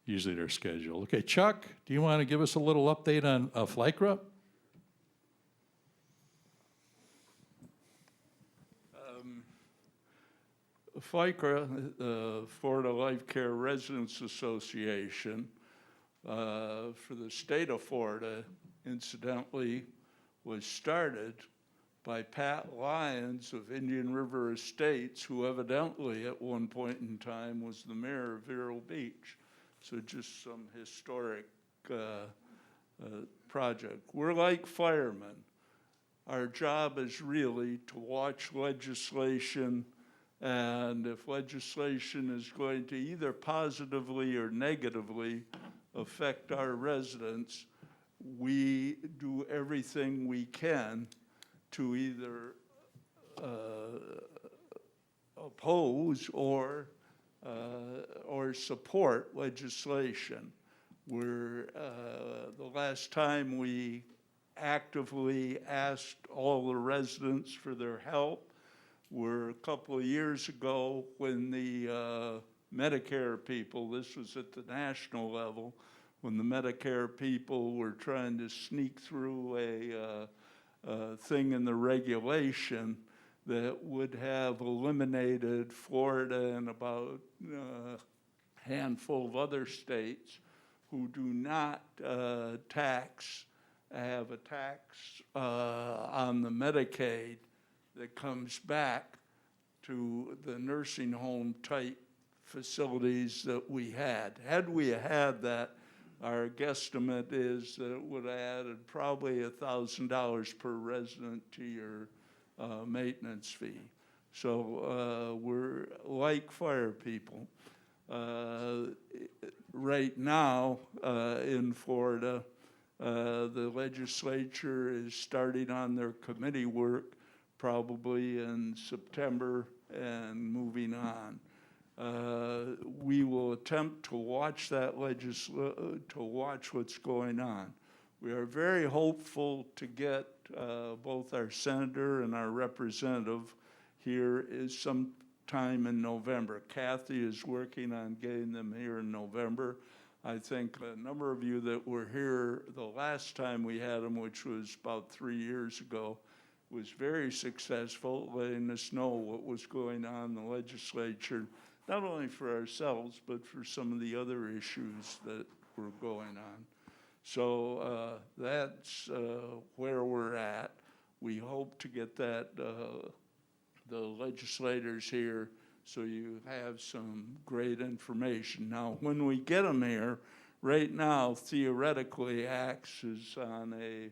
Usually they're scheduled. Okay, Chuck, do you want to give us a little update on FLICRA? FLICRA, Florida Life Care Residents Association, for the state of Florida, incidentally, was started by Pat Lyons of Indian River Estates, who evidently at one point in time was the mayor of Vero Beach. So just some historic project. We're like firemen. Our job is really to watch legislation, and if legislation is going to either positively or negatively affect our residents, we do everything we can to either oppose or support legislation. The last time we actively asked all the residents for their help were a couple of years ago when the Medicare people, this was at the national level, when the Medicare people were trying to sneak through a thing in the regulation that would have eliminated Florida and about a handful of other states who do not tax have a tax on the Medicaid that comes back to the nursing home type facilities that we had. Had we had that, our guesstimate is that it would have added probably $1,000 per resident to your maintenance fee. So we're like fire people. Right now in Florida, the legislature is starting on their committee work probably in September and moving on. We will attempt to watch that to watch what's going on. We are very hopeful to get both our senator and our representative here is sometime in November. Kathy is working on getting them here in November. I think a number of you that were here the last time we had them, which was about 3 years ago, was very successful, letting us know what was going on in the legislature, not only for ourselves, but for some of the other issues that were going on. So that's where we're at. We hope to get that, the legislators here, so you have some great information. Now, when we get them here, right now, theoretically, ACTS is on a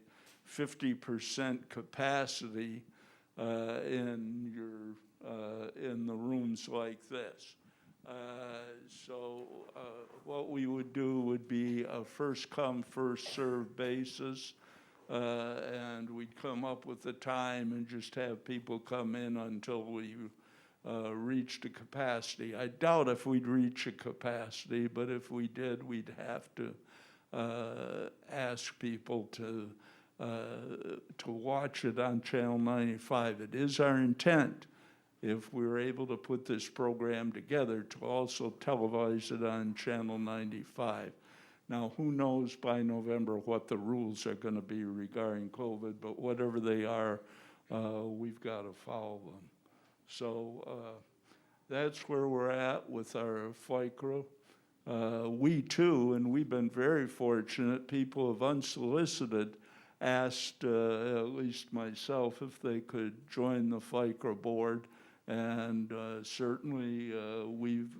50% capacity in the rooms like this. So what we would do would be a first come, first served basis, and we'd come up with a time and just have people come in until we reached a capacity. I doubt if we'd reach a capacity, but if we did, we'd have to ask people to watch it on Channel 95. It is our intent, if we're able to put this program together, to also televise it on Channel 95. Now, who knows by November what the rules are going to be regarding COVID, but whatever they are, we've got to follow them. So that's where we're at with our FICRA. We too, and we've been very fortunate, people have unsolicited asked, at least myself, if they could join the FICRA board. And certainly we've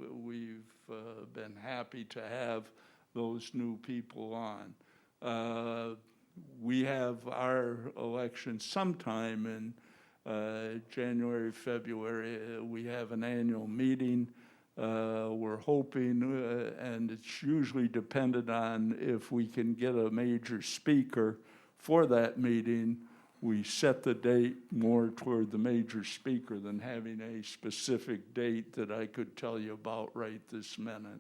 been happy to have those new people on. We have our election sometime in January, February. We have an annual meeting. We're hoping, and it's usually dependent on if we can get a major speaker for that meeting. We set the date more toward the major speaker than having a specific date that I could tell you about right this minute.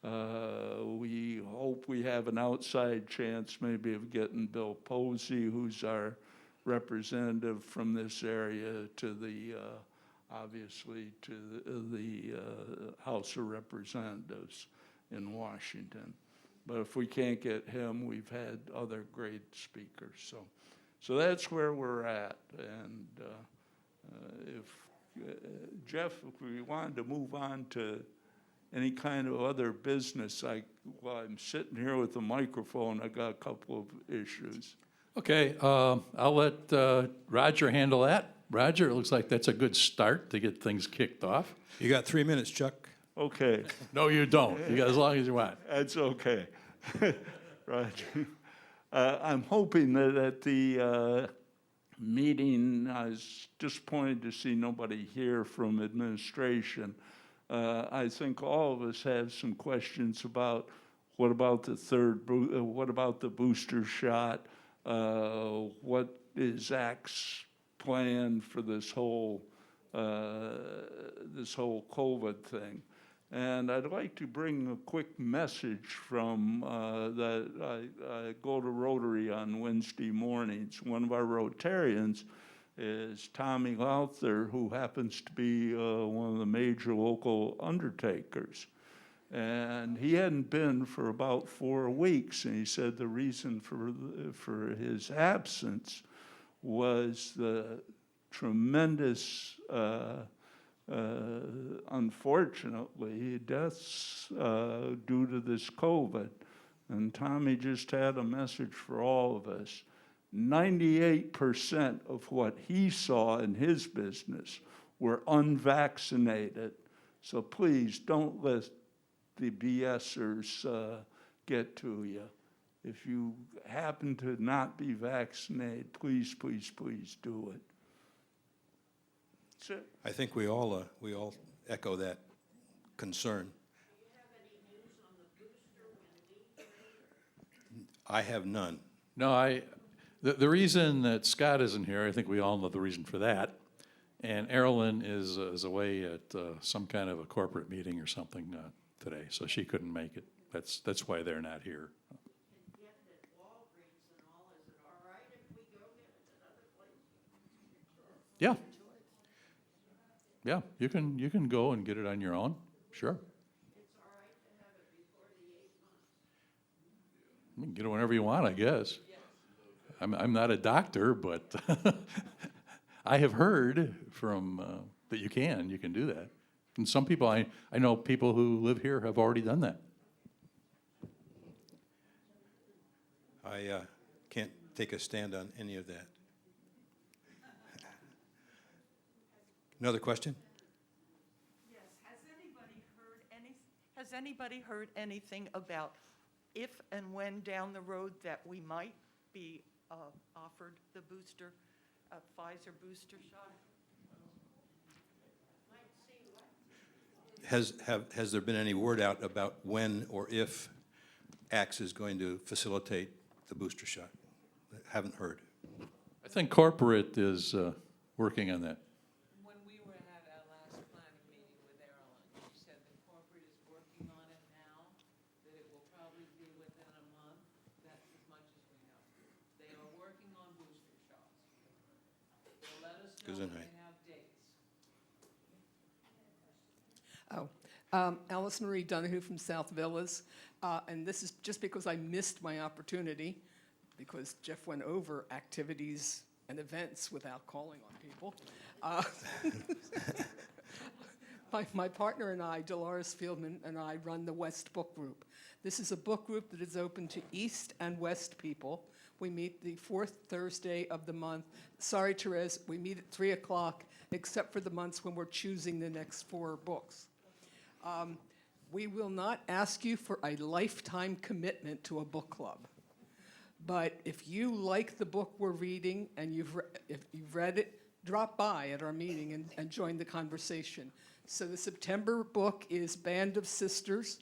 We hope we have an outside chance maybe of getting Bill Posey, who's our representative from this area, to the, obviously, to the House of Representatives in Washington. But if we can't get him, we've had other great speakers. So that's where we're at. And Jeff, if we wanted to move on to any kind of other business, while I'm sitting here with the microphone, I got a couple of issues. Okay, I'll let Roger handle that. Roger, it looks like that's a good start to get things kicked off. You got 3 minutes, Chuck. Okay. No, you don't. You got as long as you want. That's okay. Roger. I'm hoping that at the meeting, I was disappointed to see nobody here from administration. I think all of us have some questions about what about the what about the booster shot? What is ACT's plan for this whole COVID thing? And I'd like to bring a quick message from that I go to Rotary on Wednesday mornings. One of our Rotarians is Tommy Lowther, who happens to be one of the major local undertakers. And he hadn't been for about 4 weeks, and he said the reason for his absence was the tremendous unfortunately, deaths due to this COVID. And Tommy just had a message for all of us. 98% of what he saw in his business were unvaccinated. So please don't let the BSers get to you. If you happen to not be vaccinated, please, please, please do it. That's it. I think we all echo that concern. I have none. No, the reason that Scott isn't here, I think we all know the reason for that. And Erilyn is away at some kind of a corporate meeting or something today, so she couldn't make it. That's why they're not here. Yeah. Yeah, you can go and get it on your own, sure. You can get it whenever you want, I guess. I'm not a doctor, but I have heard from, that you can do that. And some people, I know people who live here have already done that. I can't take a stand on any of that. Another question? Yes, has anybody heard anything about if and when down the road that we might be offered the booster, Pfizer booster shot? Has there been any word out about when or if ACTS is going to facilitate the booster shot? Haven't heard. I think corporate is working on that. When we were at our last planning meeting with Erilyn, she said the corporate is working on it now, that it will probably be within a month. That's as much as we know. They are working on booster shots. They'll let us know when they have dates. Allison Marie Donahue from South Villas, and this is just because I missed my opportunity, because Jeff went over activities and events without calling on people. My partner and I, Dolores Fieldman, and I run the West Book Group. This is a book group that is open to East and West people. We meet the fourth Thursday of the month. Sorry, Therese, we meet at 3 o'clock, except for the months when we're choosing the next 4 books. We will not ask you for a lifetime commitment to a book club. But if you like the book we're reading and if you've read it, drop by at our meeting and join the conversation. So the September book is Band of Sisters,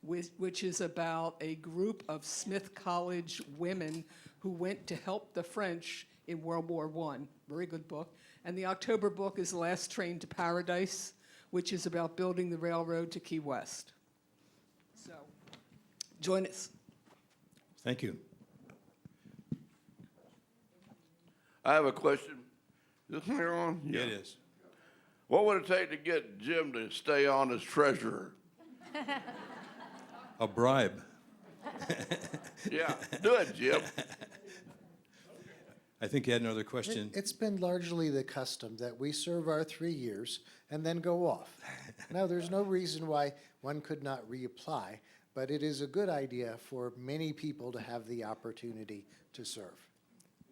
which is about a group of Smith College women who went to help the French in World War I. Very good book. And the October book is Last Train to Paradise, which is about building the railroad to Key West. So, join us. Thank you. I have a question. Is this here on? Yeah. It is. What would it take to get Jim to stay on as treasurer? A bribe. Yeah, do it, Jim. I think you had another question. It's been largely the custom that we serve our 3 years and then go off. Now, there's no reason why one could not reapply, but it is a good idea for many people to have the opportunity to serve.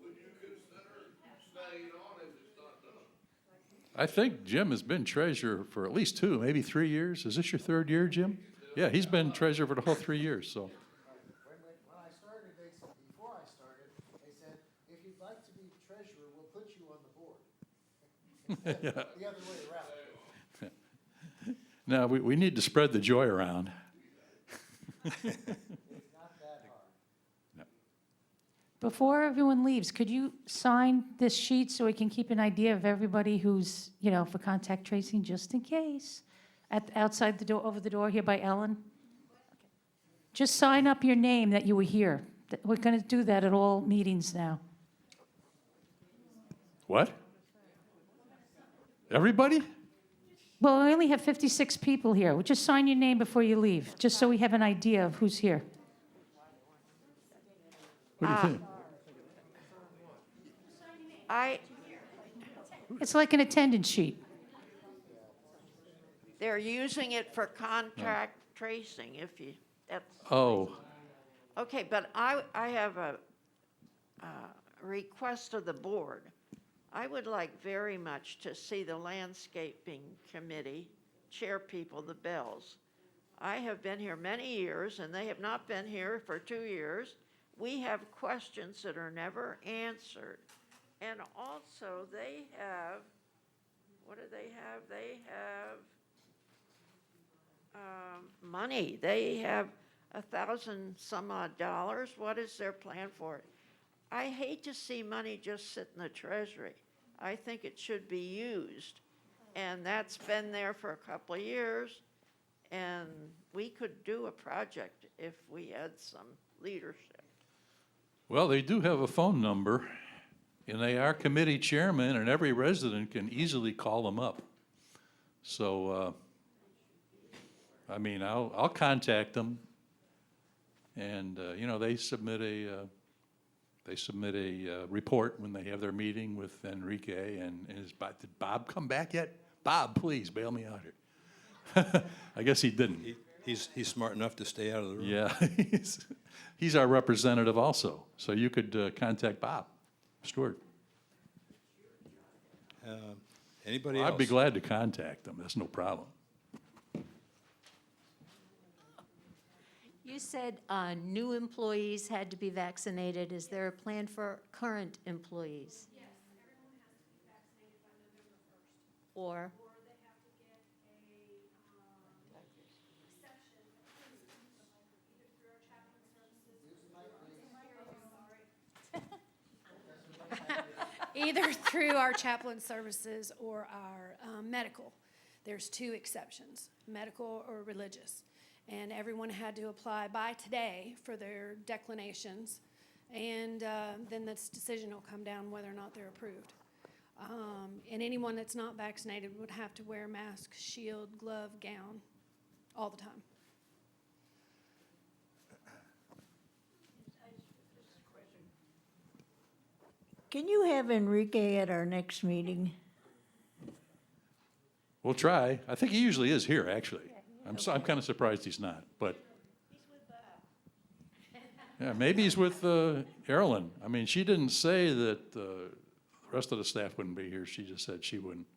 Would you consider staying on if it's not done? I think Jim has been treasurer for at least 2, maybe 3 years. Is this your 3rd year, Jim? Yeah, he's been treasurer for the whole 3 years, so. When I started, before I started, they said, if you'd like to be treasurer, we'll put you on the board. Yeah. The other way around. Now, we need to spread the joy around. It's not that hard. Before everyone leaves, could you sign this sheet so we can keep an idea of everybody who's, for contact tracing, just in case? Outside the door, over the door here by Ellen? Just sign up your name that you were here. We're going to do that at all meetings now. What? Everybody? Well, we only have 56 people here. Well, just sign your name before you leave, just so we have an idea of who's here. What do you think? It's like an attendance sheet. They're using it for contact tracing, if you, that's. Oh, Okay, but I have a request of the board, I would like very much to see the landscaping committee chair people, the Bells. I have been here many years, and they have not been here for 2 years. We have questions that are never answered. And also, they have, what do they have? They have money. They have $1,000 some odd. What is their plan for it? I hate to see money just sit in the treasury. I think it should be used. And that's been there for a couple of years. And we could do a project if we had some leadership. Well, they do have a phone number, and they are committee chairman, and every resident can easily call them up. So, I mean, I'll contact them, and, you know, they submit a report when they have their meeting with Enrique, and did Bob come back yet? Bob, please, bail me out here. I guess he didn't. He's smart enough to stay out of the room. Yeah, he's our representative also, so you could contact Bob Stewart. Anybody Well, else? I'd be glad to contact them, that's no problem. You said new employees had to be vaccinated. Is there a plan for current employees? Yes, everyone has to be vaccinated by November 1st. Or, Or they have to get a exception approved, either through our chaplain services. Either through our chaplain services or our medical. There's 2 exceptions, medical or religious. And everyone had to apply by today for their declinations. And then this decision will come down whether or not they're approved. And anyone that's not vaccinated would have to wear a mask, shield, glove, gown, all the time. Can you have Enrique at our next meeting? We'll try. I think he usually is here, actually. I'm kind of surprised he's not, but. Yeah, maybe he's with Erilyn. I mean, she didn't say that the rest of the staff wouldn't be here. She just said she wouldn't.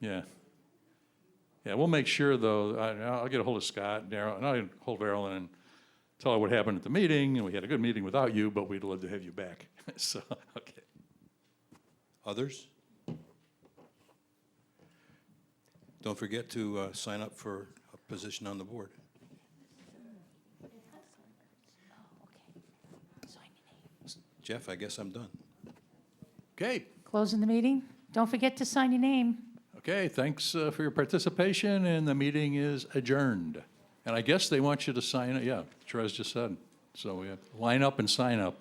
Yeah. Yeah, we'll make sure, though. I'll get a hold of Scott and Darryl, and I'll get a hold of Erilyn and tell her what happened at the meeting, and we had a good meeting without you, but we'd love to have you back. So, okay. Others? Don't forget to sign up for a position on the board. Jeff, I guess I'm done. Okay. Closing the meeting. Don't forget to sign your name. Okay, thanks for your participation, and the meeting is adjourned. And I guess they want you to sign it, yeah, Therese just said. So we have to line up and sign up.